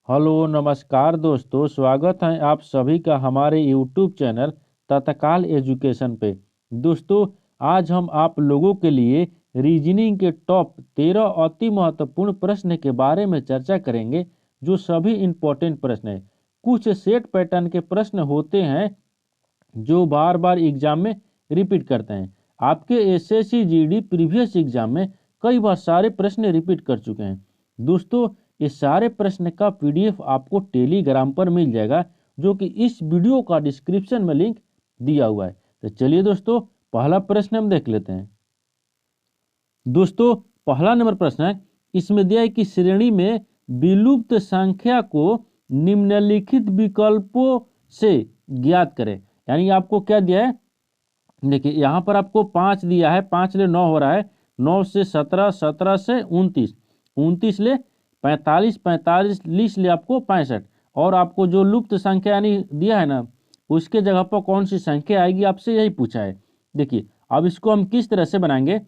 Hello नमस्कार दोस्तों, स्वागत है आप सभी का हमारे यूट्यूब चैनल तत्काल एजुकेशन पे। दोस्तों, आज हम आप लोगों के लिए रीजनिंग के टॉप 13 अति महत्वपूर्ण प्रश्न के बारे में चर्चा करेंगे, जो सभी इम्पोर्टेंट प्रश्न हैं। कुछ सेट पैटर्न के प्रश्न होते हैं जो बार बार एग्जाम में रिपीट करते हैं। आपके एसएससी जीडी प्रीवियस एग्जाम में कई बार सारे प्रश्न रिपीट कर चुके हैं। दोस्तों, ये सारे प्रश्न का पीडीएफ आपको टेलीग्राम पर मिल जाएगा, जो कि इस वीडियो का डिस्क्रिप्शन में लिंक दिया हुआ है। तो चलिए दोस्तों, पहला प्रश्न हम देख लेते हैं। दोस्तों, पहला नंबर प्रश्न है, इसमें दिया है कि श्रेणी में विलुप्त संख्या को निम्नलिखित विकल्पों से ज्ञात करें। यानी आपको क्या दिया है, देखिए यहाँ पर आपको 5 दिया है, 5 ले 9 हो रहा है, 9 से 17, 17 से 29, 29 ले 45, 45 ले आपको 65, और आपको जो लुप्त संख्या यानी दिया है ना, उसके जगह पर कौन सी संख्या आएगी आपसे यही पूछा है। देखिए अब इसको हम किस तरह से बनाएंगे।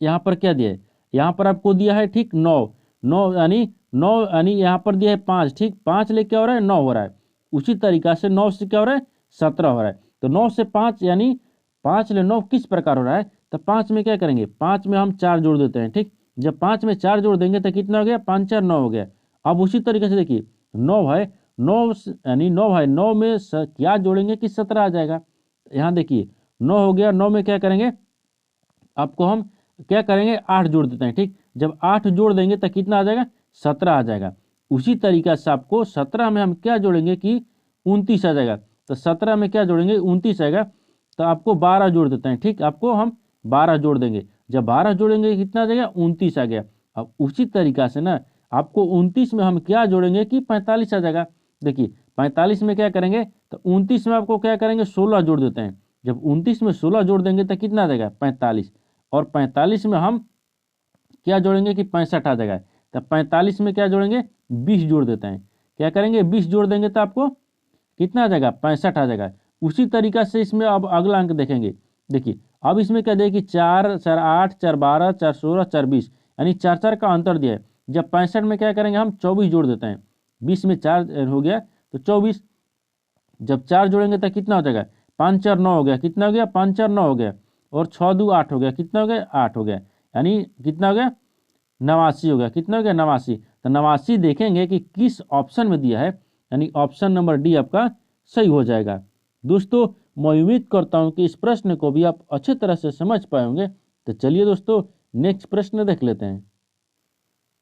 यहाँ पर क्या दिया है, यहाँ पर आपको दिया है ठीक 9, 9 यानी 9 यानी यहाँ पर दिया है 5, ठीक 5 ले क्या हो रहा है 9 हो रहा है। उसी तरीका से 9 से क्या हो रहा है 17 हो रहा है। तो 9 से 5 यानी 5 ले 9 किस प्रकार हो रहा है, तो 5 में क्या करेंगे, 5 में हम 4 जोड़ देते हैं। ठीक, जब 5 में 4 जोड़ देंगे तो कितना हो गया, 5 4 9 हो गया। अब उसी तरीके से देखिए 9 है, 9 यानी 9 है, 9 में क्या जोड़ेंगे कि 17 आ जाएगा। यहाँ देखिए 9 हो गया, 9 में क्या करेंगे, आपको हम क्या करेंगे 8 जोड़ देते हैं। ठीक, जब 8 जोड़ देंगे तो कितना आ जाएगा, 17 आ जाएगा। उसी तरीका से आपको 17 में हम क्या जोड़ेंगे कि 29 आ जाएगा। तो 17 में क्या जोड़ेंगे 29 आएगा, तो आपको 12 जोड़ देते हैं। ठीक, आपको हम 12 जोड़ देंगे, जब 12 जोड़ेंगे कितना आ जाएगा 29 आ गया। अब उसी तरीका से ना आपको 29 में हम क्या जोड़ेंगे कि 45 आ जाएगा। देखिए 45 में क्या करेंगे, तो 29 में आपको क्या करेंगे 16 जोड़ देते हैं। जब 29 में 16 जोड़ देंगे तो कितना आ जाएगा 45, और 45 में हम क्या जोड़ेंगे कि 65 आ जाएगा। तो 45 में क्या जोड़ेंगे 20 जोड़ देते हैं। क्या करेंगे 20 जोड़ देंगे तो आपको कितना आ जाएगा 65 आ जाएगा। उसी तरीका से इसमें अब अगला अंक देखेंगे। देखिए अब इसमें क्या दिया कि 4 4 8 4 12 4 16 4 20, यानी 4 4 का अंतर दिया है। जब 65 में क्या करेंगे हम 24 जोड़ देते हैं। 20 में 4 हो गया तो 24, जब 4 जोड़ेंगे तो कितना हो जाएगा 5 4 9 हो गया। कितना हो गया 5 4 9 हो गया, और 6 2 8 हो गया। कितना हो गया 8 हो गया, यानी कितना हो गया 89 हो गया। कितना हो गया 89। तो 89 देखेंगे कि किस ऑप्शन में दिया है, यानी ऑप्शन नंबर डी आपका सही हो जाएगा। दोस्तों, मैं उम्मीद करता हूं कि इस प्रश्न को भी आप अच्छे तरह से समझ पाए होंगे। तो चलिए दोस्तों, नेक्स्ट प्रश्न देख लेते हैं।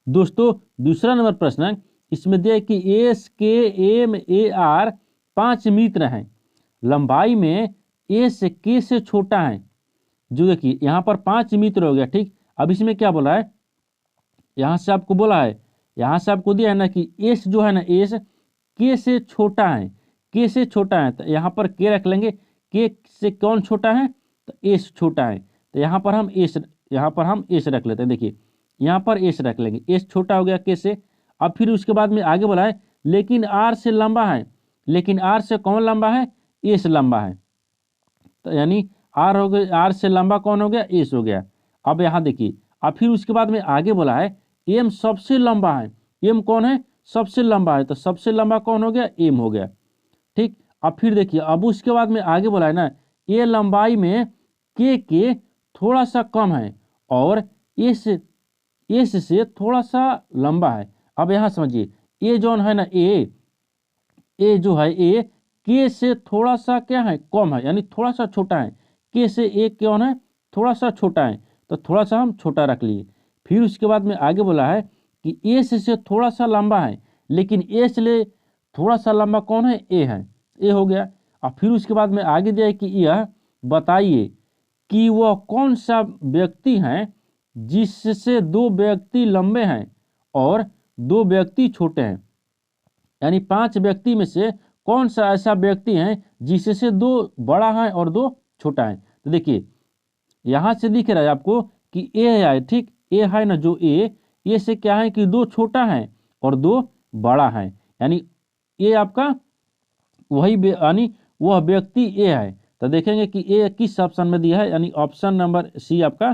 दोस्तों, दूसरा नंबर प्रश्न है, इसमें दिया है कि एस के एम ए आर 5 मित्र हैं, लंबाई में ए से के से छोटा है। जो देखिए यहाँ पर 5 मित्र हो गया। ठीक, अब इसमें क्या बोला है, यहाँ से आपको बोला है, यहाँ से आपको दिया है ना कि एस जो है ना, एस के से छोटा है, के से छोटा है। तो यहाँ पर के रख लेंगे, के से कौन छोटा है, तो एस छोटा है। तो यहाँ पर हम एस, यहाँ पर हम एस रख लेते हैं। देखिए यहाँ पर एस रख लेंगे, एस छोटा हो गया के से। अब फिर उसके बाद में आगे बोला है, लेकिन आर से लंबा है। लेकिन आर से कौन लंबा है, एस लंबा है। तो यानी आर हो गया, आर से लंबा कौन हो गया, एस हो गया। अब यहाँ देखिए, अब फिर उसके बाद में आगे बोला है, एम सबसे लंबा है। एम कौन है, सबसे लंबा है। तो सबसे लंबा कौन हो गया, एम हो गया। ठीक, अब फिर देखिए, अब उसके बाद में आगे बोला है ना, ए लंबाई में के थोड़ा सा कम है, और एस एस से थोड़ा सा लंबा है। अब यहाँ समझिए, ए जौन है ना, ए जो है ए के से थोड़ा सा क्या है कम है, यानी थोड़ा सा छोटा है। के से ए कौन है, थोड़ा सा छोटा है। तो थोड़ा सा हम छोटा रख लिए। फिर उसके बाद में आगे बोला है कि एस से थोड़ा सा लंबा है, लेकिन एस ले थोड़ा सा लंबा कौन है, ए है। ए हो गया। और फिर उसके बाद में आगे दिया है कि यह बताइए कि वह कौन सा व्यक्ति है जिससे 2 व्यक्ति लंबे हैं और 2 व्यक्ति छोटे हैं। यानी 5 व्यक्ति में से कौन सा ऐसा व्यक्ति है जिससे 2 बड़ा है और 2 छोटा है। तो देखिए यहां से दिख रहा है आपको कि ए है। ठीक, ए है ना, जो ए से क्या है कि 2 छोटा है और 2 बड़ा है, यानी ए आपका वही यानी वह व्यक्ति ए है। तो देखेंगे कि ए किस ऑप्शन में दिया है, यानी ऑप्शन नंबर सी आपका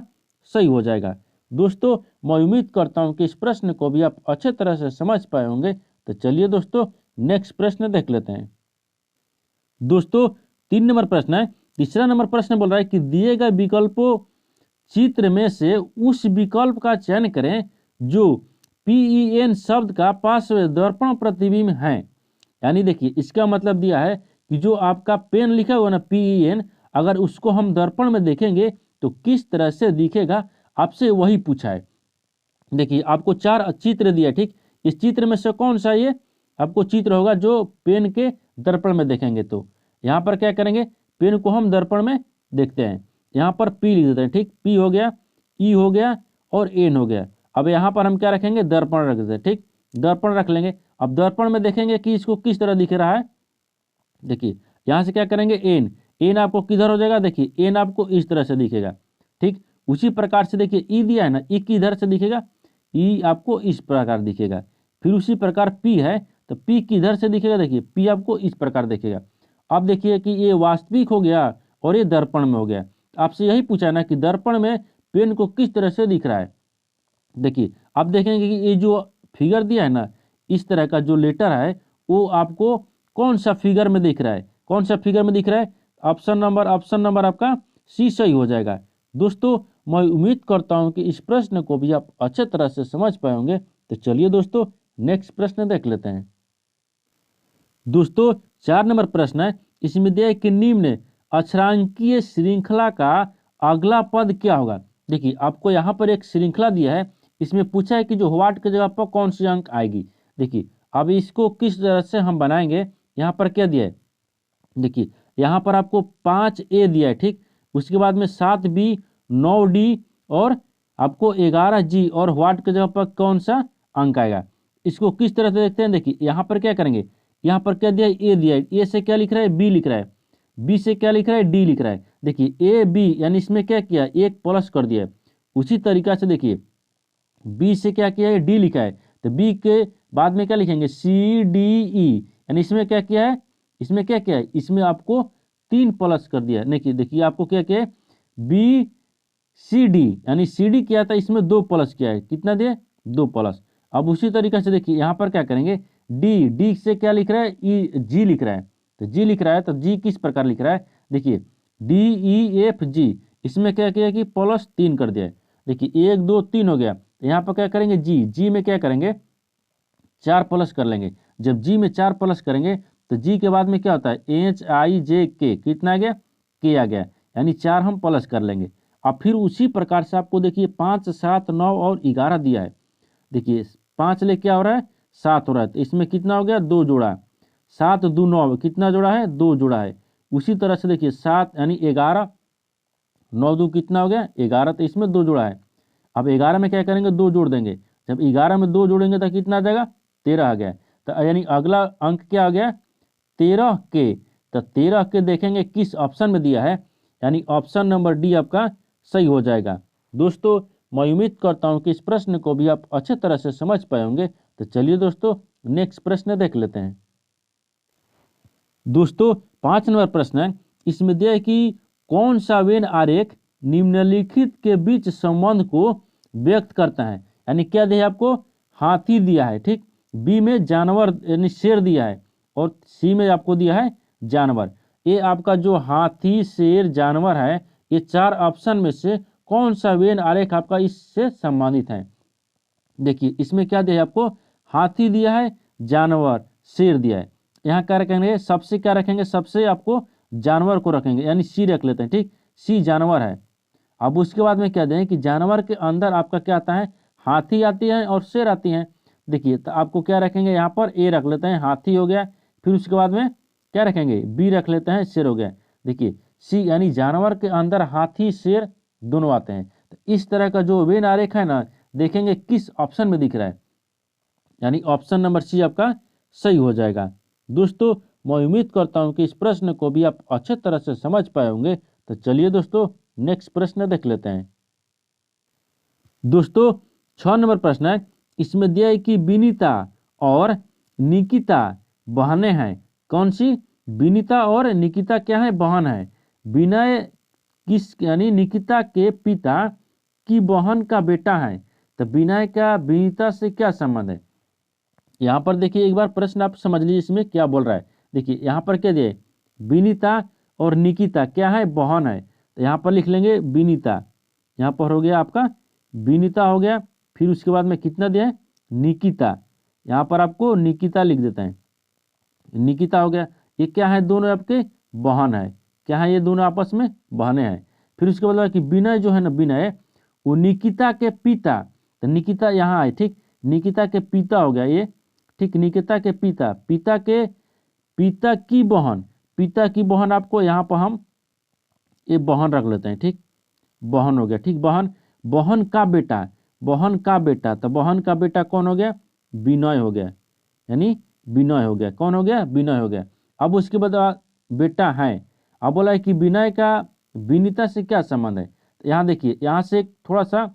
सही हो जाएगा। दोस्तों, मैं उम्मीद करता हूं कि इस प्रश्न को भी आप अच्छे तरह से समझ पाए होंगे। तो चलिए दोस्तों नेक्स्ट प्रश्न देख लेते हैं। दोस्तों 3 नंबर प्रश्न है। तीसरा नंबर प्रश्न बोल रहा है कि दिए गए विकल्पों चित्र में से उस विकल्प का चयन करें जो PEN शब्द का पार्श्व दर्पण प्रतिबिंब है। यानी देखिए इसका मतलब दिया है कि जो आपका पेन लिखा हुआ ना PEN, अगर उसको हम दर्पण में देखेंगे तो किस तरह से दिखेगा, आपसे वही पूछा है। देखिए आपको 4 चित्र दिया, ठीक। इस चित्र में से कौन सा ये आपको चित्र होगा जो पेन के दर्पण में देखेंगे। तो यहाँ पर क्या करेंगे, पेन को हम दर्पण में देखते हैं, यहाँ पर P लिख देते हैं, ठीक। P हो गया, E हो गया और N हो गया। अब यहाँ पर हम क्या रखेंगे, दर्पण रख देते हैं, ठीक। दर्पण रख लेंगे। अब दर्पण में देखेंगे कि इसको किस तरह दिख रहा है। देखिए यहाँ से क्या करेंगे, एन आपको किधर हो जाएगा, देखिए एन आपको इस तरह से दिखेगा, ठीक। उसी प्रकार से देखिए ई दिया है ना, ई किधर से दिखेगा, ई आपको इस प्रकार दिखेगा। फिर उसी प्रकार पी है तो पी किधर से दिखेगा, देखिए पी आपको इस प्रकार दिखेगा। अब देखिए कि ये वास्तविक हो गया और ये दर्पण में हो गया। आपसे यही पूछा ना कि दर्पण में पेन को किस तरह से दिख रहा है। देखिए अब देखेंगे कि ये जो फिगर दिया है ना, इस तरह का जो लेटर है वो आपको कौन सा फिगर में दिख रहा है, कौन सा फिगर में दिख रहा है। ऑप्शन नंबर आपका सी सही हो जाएगा। दोस्तों मैं उम्मीद करता हूं कि इस प्रश्न को भी आप अच्छे तरह से समझ पाए होंगे। तो चलिए दोस्तों नेक्स्ट प्रश्न देख लेते हैं। दोस्तों 4 नंबर प्रश्न है। इसमें दिया है कि निम्न अक्षरांकीय श्रृंखला का अगला पद क्या होगा। देखिए आपको यहाँ पर एक श्रृंखला दिया है, इसमें पूछा है कि जो व्हाट के जगह पर कौन सी अंक आएगी। देखिए अब इसको किस तरह से हम बनाएंगे, यहाँ पर क्या दिया है, देखिए यहाँ पर आपको 5A दिया है, ठीक। उसके बाद में 7B, 9D और आपको 11G और व्हाट के जगह पर कौन सा अंक आएगा। इसको किस तरह से देखते हैं, देखिए यहाँ पर क्या करेंगे, यहाँ पर क्या दिया है, ए दिया है, ए से क्या लिख रहा है, बी लिख रहा है, बी से क्या लिख रहा है, डी लिख रहा है। देखिए ए बी यानी इसमें क्या किया, एक प्लस कर दिया है। उसी तरीका से देखिए बी से क्या किया है, डी लिखा है, तो बी के बाद में क्या लिखेंगे, सी डी ई, यानी इसमें क्या किया है, इसमें क्या किया है, इसमें आपको 3 प्लस कर दिया है। देखिए आपको क्या किया है, बी सी डी यानी सी डी किया था, इसमें 2 प्लस किया है, कितना दिया, 2 प्लस। अब उसी तरीके से देखिए यहाँ पर क्या करेंगे, डी से क्या लिख रहा है, ई जी लिख रहा है, तो जी लिख रहा है तो जी किस प्रकार लिख रहा है, देखिए DEFG, इसमें क्या किया कि +3 कर दिया है। देखिए 1 2 3 हो गया, तो यहाँ पर क्या करेंगे, जी में क्या करेंगे, 4 प्लस कर लेंगे। जब जी में 4 प्लस करेंगे तो जी के बाद में क्या होता है, HIJK, कितना आ गया, के आ गया, यानी 4 हम प्लस कर लेंगे। अब फिर उसी प्रकार से आपको देखिए 5 7 9 और 11 दिया है। देखिए 5 ले क्या हो रहा है, 7 हो रहा है, तो इसमें कितना हो गया, 2 जोड़ा, 7 2 9, कितना जोड़ा है, 2 जोड़ा है। उसी तरह से देखिए 7 यानी 11, 9 2 कितना हो गया, 11, तो इसमें 2 जोड़ा है। अब 11 में क्या करेंगे, 2 जोड़ देंगे। जब 11 में 2 जोड़ेंगे तो कितना आ जाएगा, 13 आ गया। तो यानी अगला अंक क्या आ गया, 13 के। तो 13 के देखेंगे किस ऑप्शन में दिया है, यानी ऑप्शन नंबर डी आपका सही हो जाएगा। दोस्तों मैं उम्मीद करता हूं कि इस प्रश्न को भी आप अच्छे तरह से समझ पाए होंगे। तो चलिए दोस्तों नेक्स्ट प्रश्न देख लेते हैं। दोस्तों 5 नंबर प्रश्न है। इसमें दिया है कि कौन सा वेन आरेख निम्नलिखित के बीच संबंध को व्यक्त करता है। यानी क्या दिया है आपको, हाथी दिया है, ठीक। बी में जानवर यानी शेर दिया है और सी में आपको दिया है जानवर। ये आपका जो हाथी शेर जानवर है, ये 4 ऑप्शन में से कौन सा वेन आरेख आपका इससे संबंधित है। देखिए इसमें क्या दिया है आपको, हाथी दिया है, जानवर, शेर दिया है। यहाँ क्या रखेंगे, सबसे क्या रखेंगे, सबसे आपको जानवर को रखेंगे, यानी सी रख लेते हैं, ठीक। सी जानवर है। अब उसके बाद में क्या दें कि जानवर के अंदर आपका क्या आता है, हाथी आती है और शेर आती है। देखिए तो आपको क्या रखेंगे, यहाँ पर ए रख लेते हैं, हाथी हो गया। फिर उसके बाद में क्या रखेंगे, बी रख लेते हैं, शेर हो गया। देखिए सी यानी जानवर के अंदर हाथी शेर दोनों आते हैं। तो इस तरह का जो वेन आरेख है ना, देखेंगे किस ऑप्शन में दिख रहा है, यानी ऑप्शन नंबर सी आपका सही हो जाएगा। दोस्तों मैं उम्मीद करता हूं कि इस प्रश्न को भी आप अच्छे तरह से समझ पाए होंगे। तो चलिए दोस्तों नेक्स्ट प्रश्न देख लेते हैं। दोस्तों 6 नंबर प्रश्न है। इसमें दिया है कि विनीता और निकिता बहनें हैं। कौन सी, विनीता और निकिता क्या है, बहन है। विनय किस यानी निकिता के पिता की बहन का बेटा है। तो विनय का विनीता से क्या संबंध है। यहाँ पर देखिए एक बार प्रश्न आप समझ लीजिए इसमें क्या बोल रहा है। देखिए यहाँ पर क्या दिया है, विनीता और निकिता क्या है, बहन है। तो यहाँ पर लिख लेंगे विनीता, यहाँ पर हो गया आपका विनीता हो गया, फिर उसके बाद में कितना दिया है, निकिता, यहाँ पर आपको निकिता लिख देते हैं, निकिता हो गया। ये क्या है, दोनों आपके बहन है, क्या है, ये दोनों आपस में बहनें हैं। फिर उसके बाद कि विनय जो है ना, विनय वो निकिता के पिता, तो निकिता यहाँ है, ठीक, निकिता के पिता हो गया ये, ठीक, निकिता के पिता, पिता की बहन, पिता की बहन आपको यहाँ पर हम ये बहन रख लेते हैं, ठीक, बहन हो गया, ठीक, बहन, बहन का बेटा, बहन का बेटा, तो बहन का बेटा कौन हो गया, विनय हो गया, यानी विनय हो गया, कौन हो गया, विनय हो गया। अब उसके बाद बेटा है, अब बोला है कि विनय का विनीता से क्या संबंध है। तो यहाँ देखिए, यहाँ से थोड़ा सा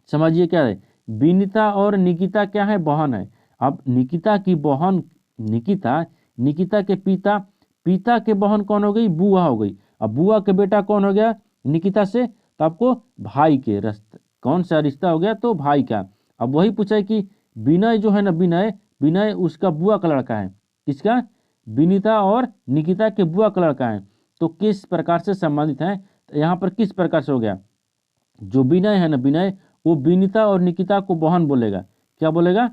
समझिए क्या है, विनीता और निकिता क्या है, बहन है। अब निकिता की बहन निकिता, निकिता के पिता, पिता के बहन कौन हो गई, बुआ हो गई। अब बुआ के बेटा कौन हो गया, निकिता से, तो आपको भाई के रिश्ते, कौन सा रिश्ता हो गया, तो भाई का। अब वही पूछा है कि विनय जो है ना, विनय, विनय उसका बुआ का लड़का है, किसका, विनीता और निकिता के बुआ का लड़का है, तो किस प्रकार से संबंधित है। तो यहाँ पर किस प्रकार से हो गया, जो विनय है ना, विनय वो विनीता और निकिता को बहन बोलेगा, क्या बोलेगा,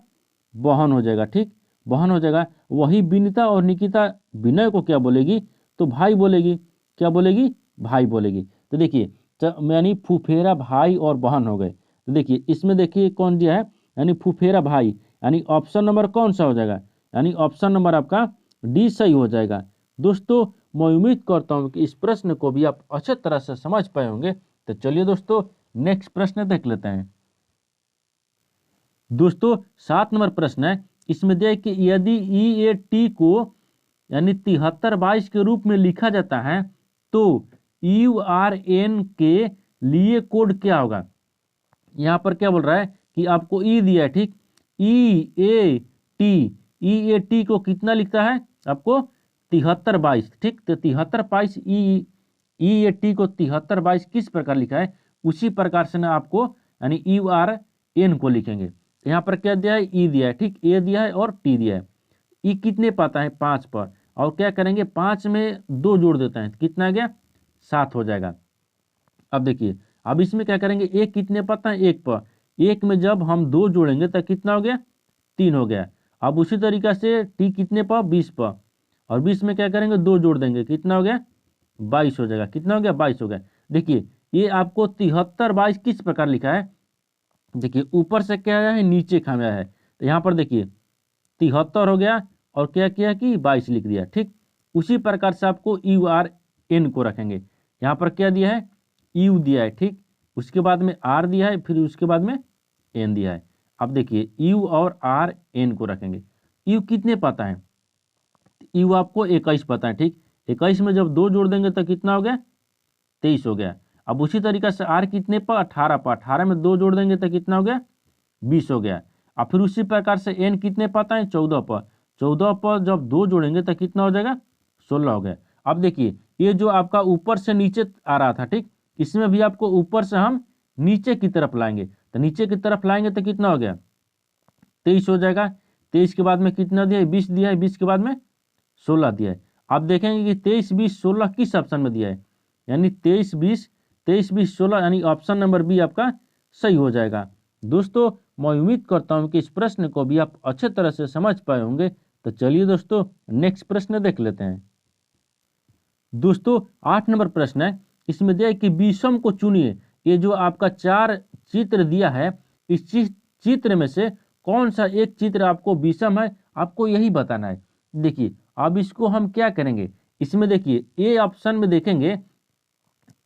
बहन हो जाएगा, ठीक, बहन हो जाएगा। वही विनीता और निकिता विनय को क्या बोलेगी, तो भाई बोलेगी, क्या बोलेगी, भाई बोलेगी। तो देखिए यानी फुफेरा भाई और बहन हो गए। तो देखिए इसमें देखिए कौन दिया है, यानी फुफेरा भाई, यानी ऑप्शन नंबर कौन सा हो जाएगा, यानी ऑप्शन नंबर आपका डी सही हो जाएगा। दोस्तों मैं उम्मीद करता हूँ कि इस प्रश्न को भी आप अच्छे तरह से समझ पाए होंगे। तो चलिए दोस्तों नेक्स्ट प्रश्न देख लेते हैं। दोस्तों 7 नंबर प्रश्न है, इसमें दिया है कि यदि EAT को यानी 7322 के रूप में लिखा जाता है तो URN के लिए कोड क्या होगा। यहाँ पर क्या बोल रहा है कि आपको ई दिया है, ठीक, EAT को कितना लिखता है आपको 7322, ठीक, तो 7322 EAT को 7322 किस प्रकार लिखा है, उसी प्रकार से ना आपको यानी URN को लिखेंगे। यहाँ पर क्या दिया है, ई दिया है, ठीक, ए दिया है और टी दिया है। ई कितने पाता है, 5 पर, और क्या करेंगे 5 में 2 जोड़ देता है, कितना आ गया 7 हो जाएगा। अब देखिए अब इसमें क्या करेंगे, एक कितने पाता है, 1 पर, 1 में जब हम 2 जोड़ेंगे तो कितना हो गया 3 हो गया। अब उसी तरीका से टी कितने पर, 20 पर, और 20 में क्या करेंगे 2 जोड़ देंगे, कितना हो गया 22 हो जाएगा, कितना हो गया 22 हो गया। देखिए ये आपको 7322 किस प्रकार लिखा है, देखिए ऊपर से क्या आया है, नीचे खाया है, तो यहाँ पर देखिए 73 हो गया और क्या किया कि 22 लिख दिया, ठीक, उसी प्रकार से आपको URN को रखेंगे। यहाँ पर क्या दिया है, यू दिया है, ठीक, उसके बाद में आर दिया है, फिर उसके बाद में एन दिया है। अब देखिए यू और आर एन को रखेंगे। यू कितने पता है, यू आपको 21 पता है, ठीक, 21 में जब 2 जोड़ देंगे तो कितना हो गया 23 हो गया। अब उसी तरीका से आर कितने पर, 18 पर, 18 में 2 जोड़ देंगे तो कितना हो गया 20 हो गया। अब फिर उसी प्रकार से एन कितने पाता है, 14 पर, 14 पर जब 2 जोड़ेंगे तो कितना हो जाएगा 16 हो गया। अब देखिए ये जो आपका ऊपर से नीचे आ रहा था, ठीक, इसमें भी आपको ऊपर से हम नीचे की तरफ लाएंगे, तो नीचे की तरफ लाएंगे तो कितना हो गया 23 हो जाएगा। 23 के बाद में कितना दिया है, 20 दिया है, 20 के बाद में 16 दिया है। आप देखेंगे कि 23 20 16 किस ऑप्शन में दिया है, यानी 23 20 16, यानी ऑप्शन नंबर बी आपका सही हो जाएगा। दोस्तों मैं उम्मीद करता हूं कि इस प्रश्न को भी आप अच्छे तरह से समझ पाए होंगे। तो चलिए दोस्तों नेक्स्ट प्रश्न देख लेते हैं। दोस्तों 8 नंबर प्रश्न है, इसमें दिया है कि विषम को चुनिए। ये जो आपका 4 चित्र दिया है, इस चित्र में से कौन सा एक चित्र आपको विषम है, आपको यही बताना है। देखिए अब इसको हम क्या करेंगे, इसमें देखिए ए ऑप्शन में देखेंगे,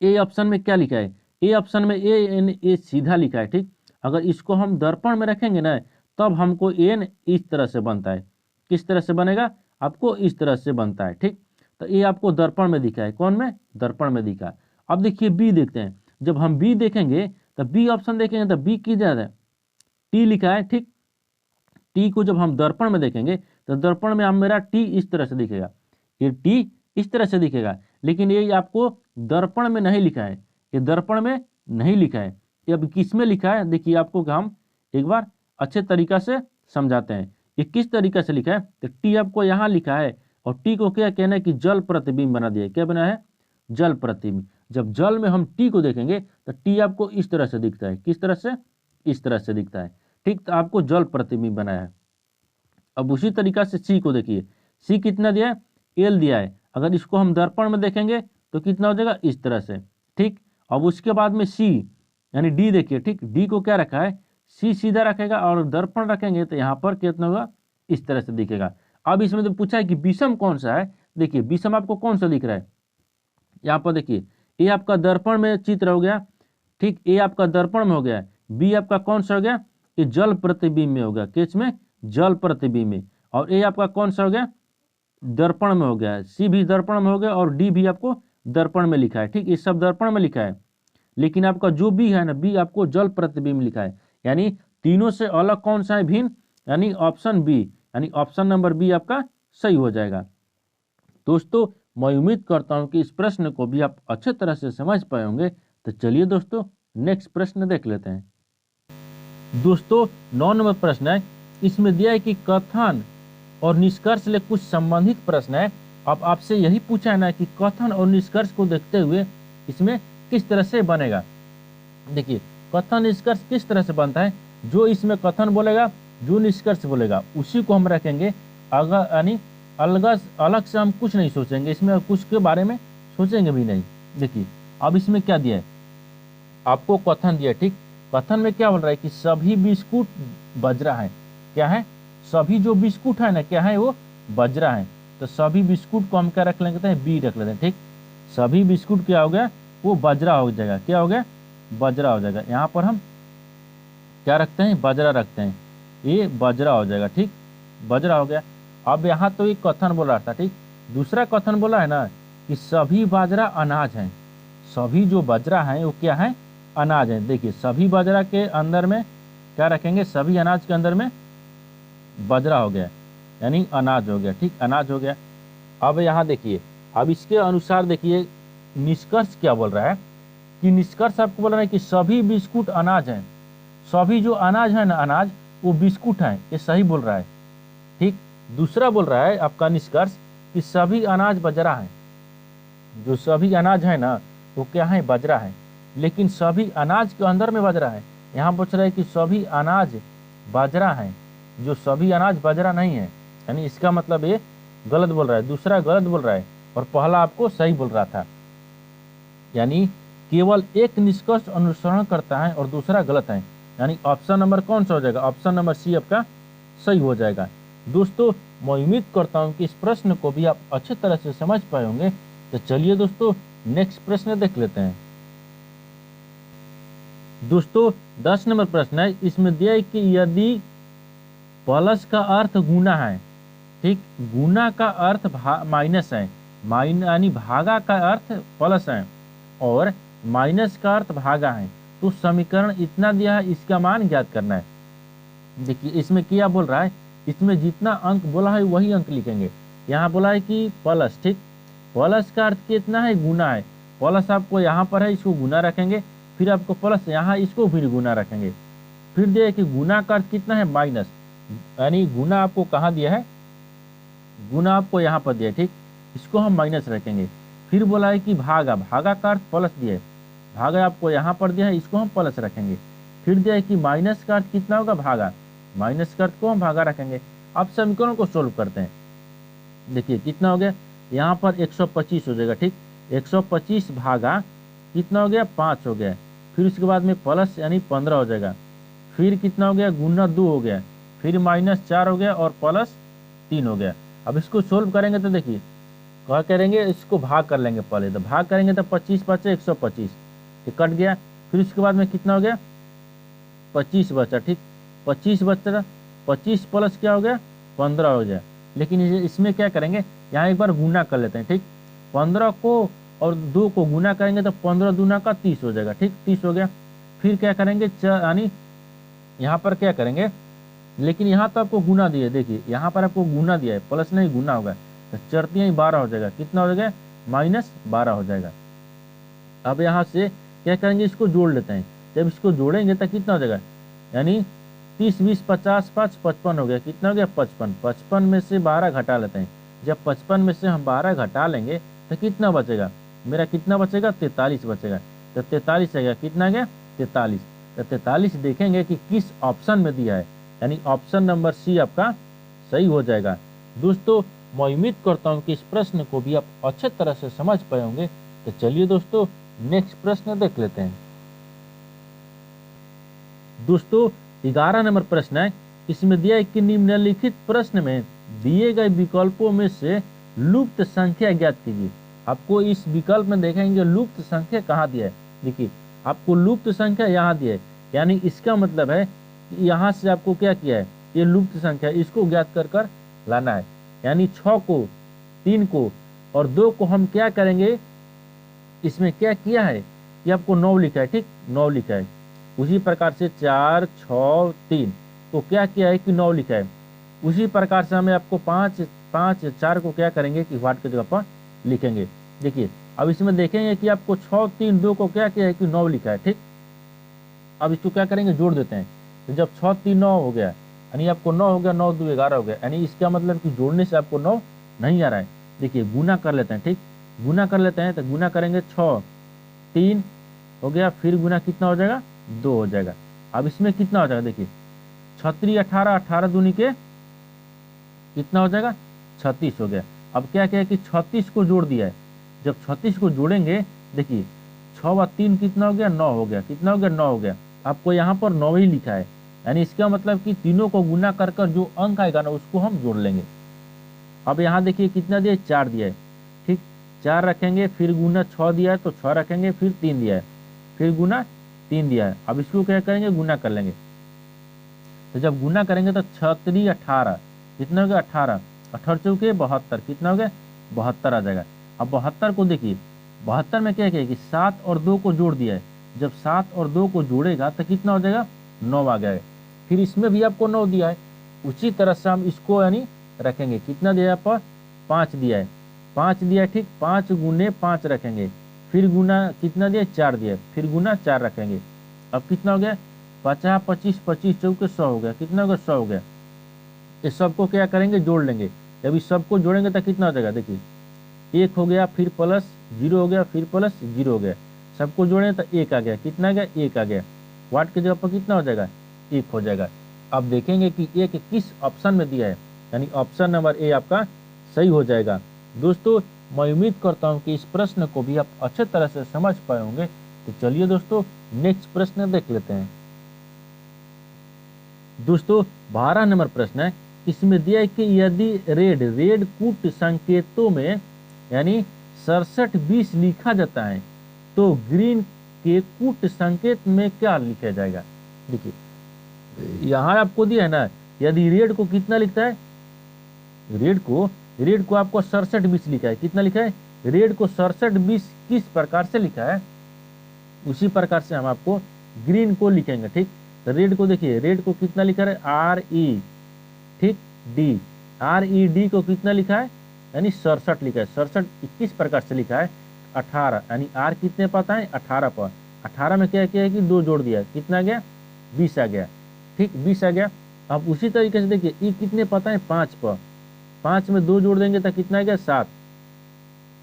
ए ऑप्शन में क्या लिखा है, ए ऑप्शन में ए सीधा लिखा है, ठीक, अगर इसको हम दर्पण में रखेंगे ना तब हमको एन इस तरह से बनता है। किस तरह से बनेगा, आपको इस तरह से बनता है, ठीक, तो ये आपको दर्पण में दिखा है, कौन में, दर्पण में दिखा। अब देखिए बी देखते हैं, जब हम बी देखेंगे तो बी ऑप्शन देखेंगे तो बी की ज्यादा टी लिखा है, ठीक, टी को जब हम दर्पण में देखेंगे तो दर्पण में हम मेरा टी इस तरह से दिखेगा, ये टी इस तरह से दिखेगा, लेकिन ये आपको दर्पण में नहीं लिखा है, ये दर्पण में नहीं लिखा है। ये अब किस में लिखा है, देखिए आपको हम एक बार अच्छे तरीका से समझाते हैं। ये किस तरीके से लिखा है, तो टी आपको यहाँ लिखा है और टी को क्या कहना है कि जल प्रतिबिंब बना दिया। क्या बना है, जल प्रतिबिंब। जब जल में हम टी को देखेंगे तो टी आपको इस तरह से दिखता है। किस तरह से, इस तरह से दिखता है। ठीक, तो आपको जल प्रतिबिंब बनाया है। अब उसी तरीका से सी को देखिए, सी कितना दिया है, एल दिया है। अगर इसको हम दर्पण में देखेंगे तो कितना हो जाएगा, इस तरह से। ठीक, अब उसके बाद में सी यानी डी देखिए। ठीक, डी को क्या रखा है, सी सीधा रखेगा और दर्पण रखेंगे तो यहाँ पर कितना होगा, इस तरह से दिखेगा। अब इसमें तो पूछा है कि विषम कौन सा है। देखिए विषम आपको कौन सा दिख रहा है, यहाँ पर देखिए ए आपका दर्पण में चित्र हो गया। ठीक, ए आपका दर्पण में हो गया, बी आपका कौन सा हो गया, ये जल प्रतिबिंब में हो गया। किस में, जल प्रतिबिंब में। और ए आपका कौन सा हो गया, दर्पण में हो गया। सी भी दर्पण में हो गया और डी भी आपको दर्पण में लिखा है। ठीक, ये सब दर्पण में लिखा है, लेकिन आपका जो बी है ना, बी आपको जल प्रतिबिंब लिखा है। यानी तीनों से अलग कौन सा है, भिन्न, यानी ऑप्शन बी, यानी ऑप्शन नंबर बी आपका सही हो जाएगा। दोस्तों मैं उम्मीद करता हूं कि इस प्रश्न को भी आप अच्छे तरह से समझ पाए होंगे। तो चलिए दोस्तों नेक्स्ट प्रश्न देख लेते हैं। दोस्तों 9 नंबर प्रश्न है, इसमें दिया है कि कथन और निष्कर्ष से कुछ संबंधित प्रश्न है। अब आपसे यही पूछा है ना कि कथन और निष्कर्ष को देखते हुए इसमें किस तरह से बनेगा। देखिए कथन निष्कर्ष किस तरह से बनता है, जो इसमें कथन बोलेगा, जो निष्कर्ष बोलेगा, उसी को हम रखेंगे। अगर यानी अलग से हम कुछ नहीं सोचेंगे, इसमें कुछ के बारे में सोचेंगे भी नहीं। देखिए अब इसमें क्या दिया है, आपको कथन दिया है। ठीक, कथन में क्या बोल रहा है कि सभी बिस्कुट बजरा है। क्या है, सभी जो बिस्कुट है ना, क्या है, वो बजरा है। तो सभी बिस्कुट को हम क्या रख लेते हैं, बी रख लेते हैं। ठीक, सभी बिस्कुट क्या हो गया, वो बजरा हो जाएगा। क्या हो गया, बजरा हो जाएगा। यहाँ पर हम क्या रखते हैं, बजरा रखते हैं, ये बजरा हो जाएगा। ठीक, बजरा हो गया। अब यहाँ तो एक कथन बोल रहा था। ठीक, दूसरा कथन बोला है ना कि सभी बाजरा अनाज है। सभी जो बजरा है वो क्या है, अनाज है। देखिए सभी बाजरा के अंदर में क्या रखेंगे, सभी अनाज के अंदर में बजरा हो गया, यानी अनाज हो गया। ठीक, अनाज हो गया। अब यहाँ देखिए, अब इसके अनुसार देखिए निष्कर्ष क्या बोल रहा है कि निष्कर्ष आपको बोल रहा है कि सभी बिस्कुट अनाज हैं। सभी जो अनाज है ना, अनाज वो बिस्कुट है, ये सही बोल रहा है। ठीक, दूसरा बोल रहा है आपका निष्कर्ष कि सभी अनाज बजरा है। जो सभी अनाज है ना वो क्या है, बजरा है, लेकिन सभी अनाज के अंदर में बजरा है। यहाँ पूछ रहा है कि सभी अनाज बाजरा है, जो सभी अनाज बाजरा नहीं है। यानी इसका मतलब ये गलत बोल रहा है, दूसरा गलत बोल रहा है और पहला आपको सही बोल रहा था। यानी केवल एक निष्कर्ष अनुसरण करता है और दूसरा गलत है। यानी ऑप्शन नंबर कौन सा हो जाएगा, ऑप्शन नंबर सी आपका सही हो जाएगा। दोस्तों मैं उम्मीद करता हूं कि इस प्रश्न को भी आप अच्छे तरह से समझ पाए होंगे। तो चलिए दोस्तों नेक्स्ट प्रश्न देख लेते हैं। दोस्तों 10 नंबर प्रश्न है, इसमें दिया है कि यदि प्लस का अर्थ गुना है। ठीक, गुना का अर्थ माइनस है, यानी भागा का अर्थ प्लस है और माइनस का अर्थ भागा है, तो समीकरण इतना दिया है, इसका मान ज्ञात करना है। देखिए इसमें क्या बोल रहा है, इसमें जितना अंक बोला है वही अंक लिखेंगे। यहाँ बोला है कि प्लस। ठीक, प्लस का अर्थ कितना है, गुना है। प्लस आपको यहाँ पर है, इसको गुना रखेंगे, फिर आपको प्लस यहाँ इसको फिर गुना रखेंगे। फिर दिया है कि गुना का अर्थ कितना है, माइनस, यानी गुना आपको कहाँ दिया है, गुना आपको यहाँ पर दिया है। ठीक, इसको हम माइनस रखेंगे। फिर बोला है कि भागा, भागा का अर्थ प्लस दिया है, भागा आपको यहाँ पर दिया है, इसको हम प्लस रखेंगे। फिर दिया है कि माइनस का अर्थ कितना होगा, भागा, माइनस का अर्थ को हम भागा रखेंगे। अब समीकरण को सोल्व करते हैं। देखिए कितना हो गया, यहाँ पर 125 हो जाएगा। ठीक, 125 भागा कितना हो गया, 5 हो गया। फिर उसके बाद में प्लस यानी 15 हो जाएगा। फिर कितना हो गया, गुना 2 हो गया, फिर माइनस 4 हो गया और प्लस 3 हो गया। अब इसको सोल्व करेंगे तो देखिए क्या करेंगे, इसको भाग कर लेंगे पहले। तो भाग करेंगे तो 25 बचे 125, ये कट गया। फिर उसके बाद में कितना हो गया, 25 बचा। ठीक, 25 बचा, 25 प्लस क्या हो गया, 15 हो गया। लेकिन इसमें क्या करेंगे, यहाँ एक बार गुना कर लेते हैं। ठीक, 15 को और 2 को गुना करेंगे तो 15 दूना का 30 हो जाएगा। ठीक, 30 हो गया। फिर क्या करेंगे, यानी यहाँ पर क्या करेंगे, लेकिन यहाँ तो आपको गुना दिया है। देखिए यहाँ पर आपको गुना दिया है, प्लस नहीं गुना होगा, तो चरतियाँ 12 हो जाएगा। कितना हो जाएगा, -12 हो जाएगा। अब यहाँ से क्या करेंगे, इसको जोड़ लेते हैं। जब इसको जोड़ेंगे तो कितना हो जाएगा, यानी 30 20 50 5 55 हो गया, कितना हो गया 55। 55 में से 12 घटा लेते हैं। जब 55 में से हम 12 घटा लेंगे तो कितना बचेगा, मेरा कितना बचेगा 43 बचेगा। तो 43 आ गया, कितना गया 43। तो 43 देखेंगे कि किस ऑप्शन में दिया है, यानी ऑप्शन नंबर सी आपका सही हो जाएगा। दोस्तों मैं उम्मीद करता हूँ कि इस प्रश्न को भी आप अच्छे तरह से समझ पाए होंगे। तो चलिए दोस्तों नेक्स्ट प्रश्न देख लेते हैं। दोस्तों 11 नंबर प्रश्न है, इसमें दिया है कि निम्नलिखित प्रश्न में दिए गए विकल्पों में से लुप्त संख्या ज्ञात कीजिए। आपको इस विकल्प में देखेंगे लुप्त संख्या कहाँ दिया है। देखिए आपको लुप्त संख्या यहाँ दिया है, यानी इसका मतलब है कि यहाँ से आपको क्या किया है, ये लुप्त संख्या इसको ज्ञात कर कर लाना है। यानी 6 को 3 को और 2 को हम क्या करेंगे, इसमें क्या किया है कि आपको 9 लिखा है, ठीक 9 लिखा है। उसी प्रकार से 4 6 3 को क्या किया है कि 9 लिखा है। उसी प्रकार से हमें आपको 5 5 4 को क्या करेंगे कि व्हाट की जगह पर लिखेंगे। देखिए अब इसमें देखेंगे कि आपको 6 3 2 को क्या किया है कि 9 लिखा है, ठीक। अब इसको क्या करेंगे, जोड़ देते हैं। तो जब 6 3 9 हो गया, यानी आपको 9 हो गया, 9 2 11 हो गया, यानी इसका मतलब कि जोड़ने से आपको 9 नहीं आ रहा है। देखिए गुना कर लेते हैं, ठीक गुना कर लेते हैं। तो गुना करेंगे 6 3 हो गया, फिर गुना कितना हो जाएगा 2 हो जाएगा। अब इसमें कितना हो जाएगा, देखिए 36 18 18 दूनी के कितना हो जाएगा 36 हो गया। अब क्या किया कि 36 को जोड़ दिया है। जब 36 को जोड़ेंगे, देखिए 6 व 3 कितना हो गया 9 हो गया, कितना हो गया 9 हो गया। आपको यहाँ पर 9 ही लिखा है, यानी इसका मतलब कि तीनों को गुना कर कर जो अंक आएगा ना उसको हम जोड़ लेंगे। अब यहाँ देखिए कितना दिया है 4 दिया है, ठीक 4 रखेंगे, फिर गुना 6 दिया है तो 6 रखेंगे, फिर 3 दिया है, फिर गुना 3 दिया है। अब इसको क्या करेंगे, गुना कर लेंगे। तो जब गुना करेंगे तो 36 18 कितना हो गया 18 18 चौके 72 कितना हो गया 72 आ जाएगा। अब 72 को देखिए 72 में क्या किया कि 7 और 2 को जोड़ दिया है। जब 7 और 2 को जोड़ेगा तो कितना हो जाएगा 9 आ गया। फिर इसमें भी आपको 9 दिया है, उसी तरह से हम इसको यानी रखेंगे। कितना दिया है आपको 5 दिया है, 5 दिया है, ठीक 5 गुने 5 रखेंगे, फिर गुना कितना दिया 4 दिया है, फिर गुना 4 रखेंगे। अब कितना हो गया 50 25 25 चौके 100 हो गया, कितना हो गया 100 हो गया। इस सबको क्या करेंगे जोड़ लेंगे। जब इस सबको जोड़ेंगे तो कितना हो जाएगा, देखिए 1 हो गया, फिर प्लस 0 हो गया, फिर प्लस 0 हो गया। सबको जोड़े तो 1 आ गया, कितना आ गया 1 आ गया। वाट की जगह पर कितना हो जाएगा 1 हो जाएगा। अब देखेंगे कि 1 किस ऑप्शन में दिया है, यानी ऑप्शन नंबर ए आपका सही हो जाएगा। दोस्तों मैं उम्मीद करता हूँ कि इस प्रश्न को भी आप अच्छे तरह से समझ पाए होंगे। तो चलिए दोस्तों नेक्स्ट प्रश्न देख लेते हैं। दोस्तों 12 नंबर प्रश्न है, इसमें दिया है कि यदि रेड कूट संकेतों में यानी 67 20 लिखा जाता है तो ग्रीन के कूट संकेत में क्या लिखा जाएगा। देखिए यहाँ आपको दिया है ना, यदि रेड को कितना लिखता है, रेड को आपको 67 20 लिखा है। कितना लिखा है, रेड को 67 20 किस प्रकार से लिखा है उसी प्रकार से हम आपको ग्रीन को लिखेंगे, ठीक। तो रेड को देखिए, रेड को कितना लिखा है RE, ठीक डी, RED को कितना लिखा है यानी 67 लिखा है। 67 किस प्रकार से लिखा है 18, यानी R कितने पाता है 18 पर। 18 में क्या किया है कि 2 जोड़ दिया है, कितना आ गया 20 आ गया, ठीक 20 आ गया। अब उसी तरीके से देखिए E कितने पाता है 5 पर, 5 में 2 जोड़ देंगे तो कितना आ गया 7।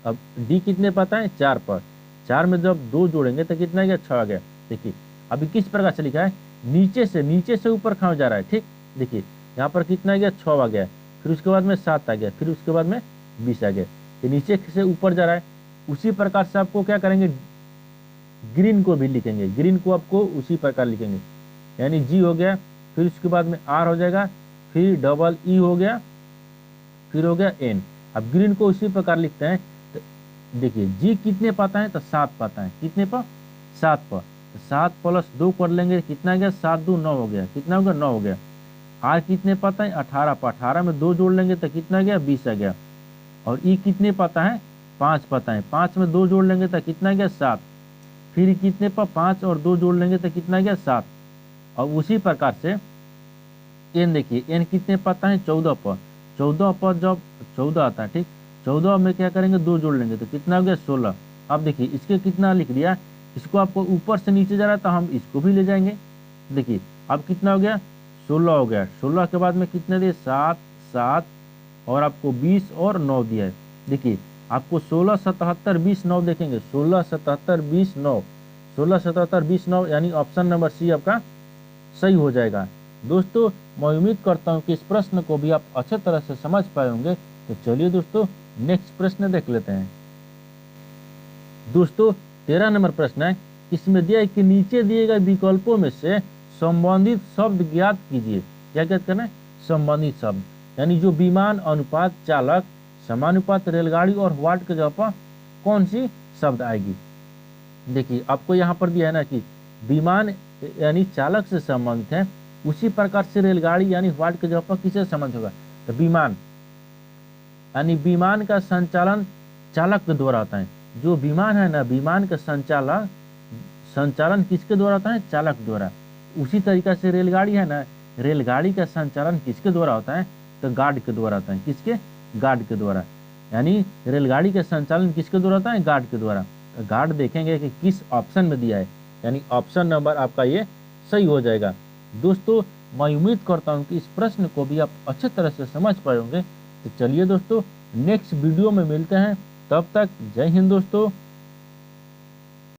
अब D कितने पाता है 4 पर, 4 में जब 2 जोड़ेंगे तो कितना आ गया 6 आ गया। देखिए अभी किस प्रकार से लिखा है, नीचे से ऊपर खाओ जा रहा है, ठीक। देखिए यहाँ पर कितना आ गया 6 आ गया, फिर उसके बाद में 7 आ गया, फिर उसके बाद में 20 आ गया। ये नीचे से ऊपर जा रहा है। उसी प्रकार से आपको क्या करेंगे, ग्रीन को भी लिखेंगे। ग्रीन को आपको उसी प्रकार लिखेंगे, यानी G हो गया, फिर उसके बाद में R हो जाएगा, फिर डबल E हो गया, फिर हो गया N। अब ग्रीन को उसी प्रकार लिखते हैं। तो देखिए G कितने पाता है तो 7 पाता है, कितने पर 7 पर। 7 प्लस 2 कर लेंगे, कितना गया 7 2 9 हो गया, कितना हो गया 9 हो गया। R कितने पाता है 18 पर, 18 में 2 जोड़ लेंगे तो कितना गया 20 आ गया। और E कितने पाता है 5 पाता है, 5 में 2 जोड़ लेंगे तो कितना गया 7, फिर कितने पर 5 और 2 जोड़ लेंगे तो कितना गया 7। और उसी प्रकार से N देखिए, N कितने पाता है 14 पर, 14 पर जब 14 आता है, ठीक 14 में क्या करेंगे 2 जोड़ लेंगे तो कितना हो गया 16। अब देखिए इसके कितना लिख दिया, इसको आपको ऊपर से नीचे जा रहा है तो हम इसको भी ले जाएंगे। देखिए अब कितना हो गया 16 हो गया। 16 के बाद में कितने दिए, 7 7 और आपको 20 और 9 दिया है। देखिए आपको 16 77 20 9 देखेंगे, 16 77 20 9, 16 77 20 9 यानी ऑप्शन नंबर सी आपका सही हो जाएगा। दोस्तों मैं उम्मीद करता हूँ कि इस प्रश्न को भी आप अच्छे तरह से समझ पाए होंगे। तो चलिए दोस्तों नेक्स्ट प्रश्न देख लेते हैं। दोस्तों 13 नंबर प्रश्न है, इसमें दिया है कि नीचे दिए गए विकल्पों में से संबंधित शब्द ज्ञात कीजिए। क्या ज्ञात करना है, संबंधित शब्द, यानी जो विमान, अनुपात, चालक, समानुपात, रेलगाड़ी और व्हाट के जगह पर कौन सी शब्द आएगी। देखिए आपको यहाँ पर दिया है ना कि विमान यानी चालक से संबंधित है, उसी प्रकार से रेलगाड़ी यानी व्हाट के जगह पर किससे संबंध होगा, तो विमान यानी विमान का संचालन चालक के द्वारा होता है। जो विमान है ना, विमान का संचालन किसके द्वारा होता है, चालक द्वारा। उसी तरीका से रेलगाड़ी है ना, रेलगाड़ी का संचालन किसके द्वारा होता है, तो गार्ड के द्वारा होता है। किसके, गार्ड के द्वारा। यानी रेलगाड़ी का संचालन किसके द्वारा होता है, गार्ड के द्वारा। तो गार्ड देखेंगे कि किस ऑप्शन में दिया है, यानी ऑप्शन नंबर आपका ये सही हो जाएगा। दोस्तों मैं उम्मीद करता हूँ कि इस प्रश्न को भी आप अच्छे तरह से समझ पाए होंगे। तो चलिए दोस्तों नेक्स्ट वीडियो में मिलते हैं, तब तक जय हिंद दोस्तों।